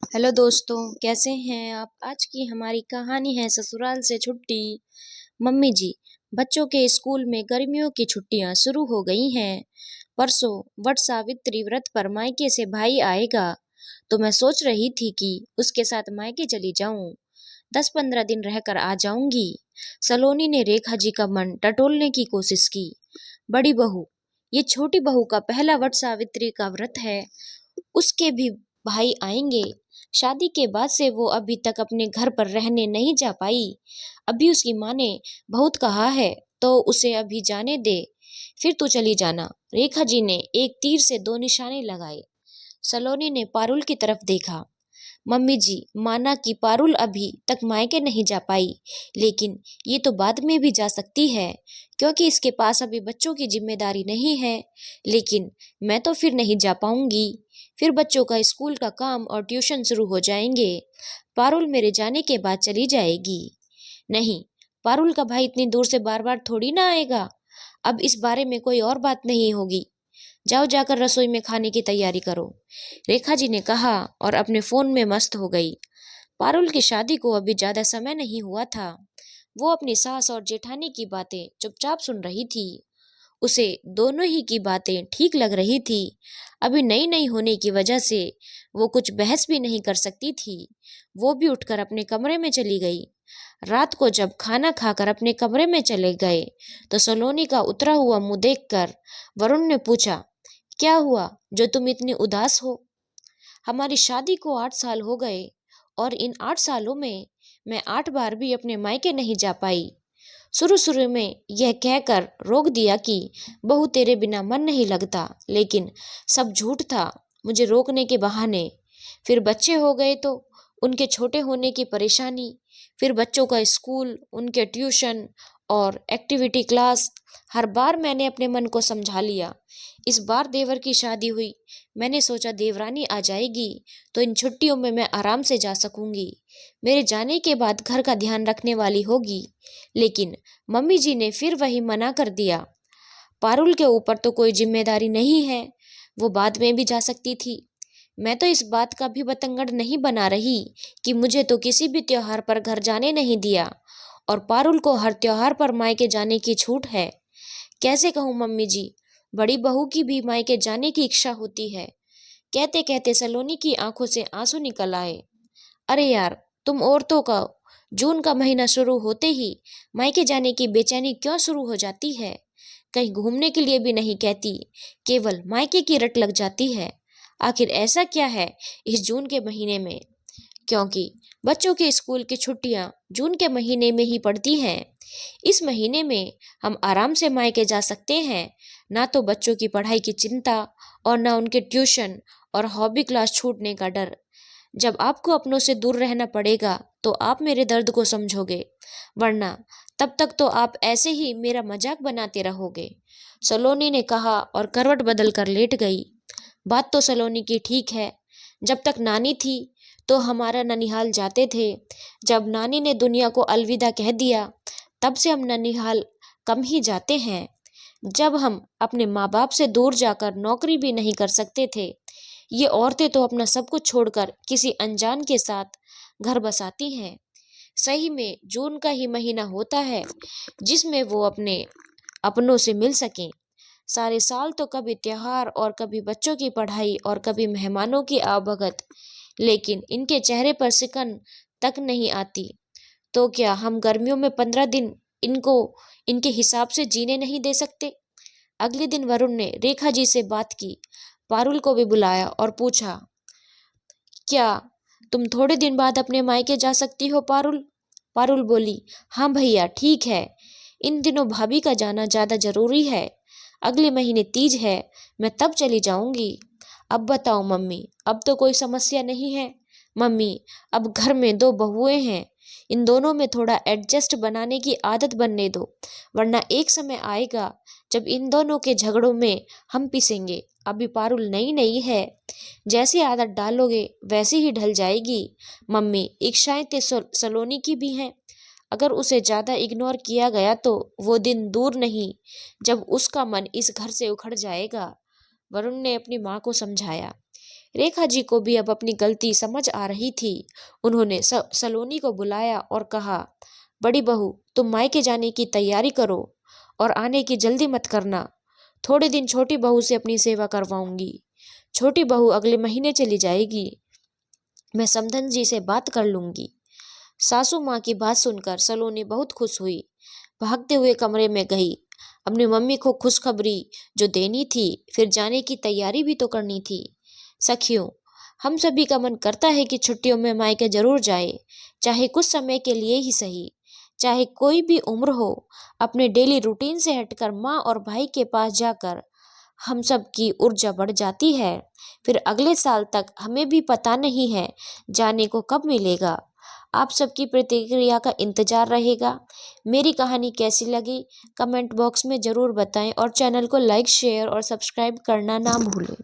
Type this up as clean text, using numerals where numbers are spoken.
Hello दोस्तों, कैसे हैं आप। आज की हमारी कहानी है ससुराल से छुट्टी। मम्मी जी, बच्चों के स्कूल में गर्मियों की छुट्टियां शुरू हो गई हैं। परसों वट सावित्री व्रत पर मायके से भाई आएगा, तो मैं सोच रही थी कि उसके साथ मायके चली जाऊं। 10-15 दिन रहकर आ जाऊंगी। सलोनी ने रेखा जी का मन टटोलने की कोशिश की। बड़ी बहू, ये छोटी बहू का पहला वट सावित्री का व्रत है। उसके भी भाई आएंगे। शादी के बाद से वो अभी तक अपने घर पर रहने नहीं जा पाई। अभी उसकी माँ ने बहुत कहा है, तो उसे अभी जाने दे, फिर तू चली जाना। रेखा जी ने एक तीर से दो निशाने लगाए। सलोनी ने पारुल की तरफ देखा। मम्मी जी, माना कि पारुल अभी तक मायके नहीं जा पाई, लेकिन ये तो बाद में भी जा सकती है, क्योंकि इसके पास अभी बच्चों की जिम्मेदारी नहीं है। लेकिन मैं तो फिर नहीं जा पाऊंगी। फिर बच्चों का स्कूल का काम और ट्यूशन शुरू हो जाएंगे। पारुल मेरे जाने के बाद चली जाएगी। नहीं, पारुल का भाई इतनी दूर से बार बार थोड़ी ना आएगा। अब इस बारे में कोई और बात नहीं होगी। जाओ, जाकर रसोई में खाने की तैयारी करो, रेखा जी ने कहा और अपने फोन में मस्त हो गई। पारुल की शादी को अभी ज्यादा समय नहीं हुआ था। वो अपनी सास और जेठानी की बातें चुपचाप सुन रही थी। उसे दोनों ही की बातें ठीक लग रही थी। अभी नई नई होने की वजह से वो कुछ बहस भी नहीं कर सकती थी। वो भी उठकर अपने कमरे में चली गई। रात को जब खाना खाकर अपने कमरे में चले गए, तो सलोनी का उतरा हुआ मुंह देखकर वरुण ने पूछा, क्या हुआ जो तुम इतनी उदास हो। हमारी शादी को 8 साल हो गए, और इन 8 सालों में मैं 8 बार भी अपने मायके नहीं जा पाई। शुरू शुरू में यह कहकर रोक दिया कि बहू तेरे बिना मन नहीं लगता, लेकिन सब झूठ था, मुझे रोकने के बहाने। फिर बच्चे हो गए तो उनके छोटे होने की परेशानी, फिर बच्चों का स्कूल, उनके ट्यूशन और एक्टिविटी क्लास। हर बार मैंने अपने मन को समझा लिया। इस बार देवर की शादी हुई। मैंने सोचा देवरानी आ जाएगी तो इन छुट्टियों में मैं आराम से जा सकूंगी। मेरे जाने के बाद घर का ध्यान रखने वाली होगी। लेकिन मम्मी जी ने फिर वही मना कर दिया। पारुल के ऊपर तो कोई जिम्मेदारी नहीं है, वो बाद में भी जा सकती थी। मैं तो इस बात का भी बतंगड़ नहीं बना रही कि मुझे तो किसी भी त्योहार पर घर जाने नहीं दिया, और पारुल को हर त्योहार पर मायके जाने की छूट है। कैसे कहूँ मम्मी जी, बड़ी बहू की भी मायके जाने की इच्छा होती है। कहते कहते सलोनी की आंखों से आंसू निकल आए। अरे यार, तुम औरतों का जून का महीना शुरू होते ही मायके जाने की बेचैनी क्यों शुरू हो जाती है। कहीं घूमने के लिए भी नहीं कहती, केवल मायके की रट लग जाती है। आखिर ऐसा क्या है इस जून के महीने में। क्योंकि बच्चों के स्कूल की छुट्टियां जून के महीने में ही पड़ती हैं। इस महीने में हम आराम से मायके जा सकते हैं। ना तो बच्चों की पढ़ाई की चिंता, और ना उनके ट्यूशन और हॉबी क्लास छूटने का डर। जब आपको अपनों से दूर रहना पड़ेगा तो आप मेरे दर्द को समझोगे, वरना तब तक तो आप ऐसे ही मेरा मजाक बनाते रहोगे, सलोनी ने कहा और करवट बदल कर लेट गई। बात तो सलोनी की ठीक है। जब तक नानी थी तो हमारा ननिहाल जाते थे। जब नानी ने दुनिया को अलविदा कह दिया, तब से हम ननिहाल कम ही जाते हैं। जब हम अपने माँ बाप से दूर जाकर नौकरी भी नहीं कर सकते थे, ये औरतें तो अपना सब कुछ छोड़कर किसी अनजान के साथ घर बसाती हैं। सही में जून का ही महीना होता है जिसमें वो अपने अपनों से मिल सकें। सारे साल तो कभी त्योहार और कभी बच्चों की पढ़ाई और कभी मेहमानों की आवभगत, लेकिन इनके चेहरे पर सिकन तक नहीं आती। तो क्या हम गर्मियों में 15 दिन इनको इनके हिसाब से जीने नहीं दे सकते। अगले दिन वरुण ने रेखा जी से बात की, पारुल को भी बुलाया और पूछा, क्या तुम थोड़े दिन बाद अपने मायके जा सकती हो पारुल। पारुल बोली, हाँ भैया ठीक है, इन दिनों भाभी का जाना ज्यादा जरूरी है। अगले महीने तीज है, मैं तब चली जाऊंगी। अब बताओ मम्मी, अब तो कोई समस्या नहीं है। मम्मी, अब घर में दो बहुएं हैं, इन दोनों में थोड़ा एडजस्ट बनाने की आदत बनने दो, वरना एक समय आएगा जब इन दोनों के झगड़ों में हम पिसेंगे। अभी पारुल नई नई है, जैसी आदत डालोगे वैसी ही ढल जाएगी। मम्मी, इच्छाएं तो सलोनी की भी हैं। अगर उसे ज्यादा इग्नोर किया गया तो वो दिन दूर नहीं जब उसका मन इस घर से उखड़ जाएगा। वरुण ने अपनी माँ को समझाया। रेखा जी को भी अब अपनी गलती समझ आ रही थी। उन्होंने सलोनी को बुलाया और कहा, बड़ी बहू, तुम मायके जाने की तैयारी करो और आने की जल्दी मत करना। थोड़े दिन छोटी बहू से अपनी सेवा करवाऊंगी। छोटी बहू अगले महीने चली जाएगी। मैं समधन जी से बात कर लूंगी। सासू माँ की बात सुनकर सलोनी बहुत खुश हुई। भागते हुए कमरे में गई। अपनी मम्मी को खुशखबरी जो देनी थी, फिर जाने की तैयारी भी तो करनी थी। सखियों, हम सभी का मन करता है कि छुट्टियों में मायके जरूर जाए, चाहे कुछ समय के लिए ही सही। चाहे कोई भी उम्र हो, अपने डेली रूटीन से हटकर माँ और भाई के पास जाकर हम सब की ऊर्जा बढ़ जाती है। फिर अगले साल तक हमें भी पता नहीं है जाने को कब मिलेगा। आप सबकी प्रतिक्रिया का इंतजार रहेगा। मेरी कहानी कैसी लगी कमेंट बॉक्स में ज़रूर बताएं और चैनल को लाइक शेयर और सब्सक्राइब करना ना भूलें।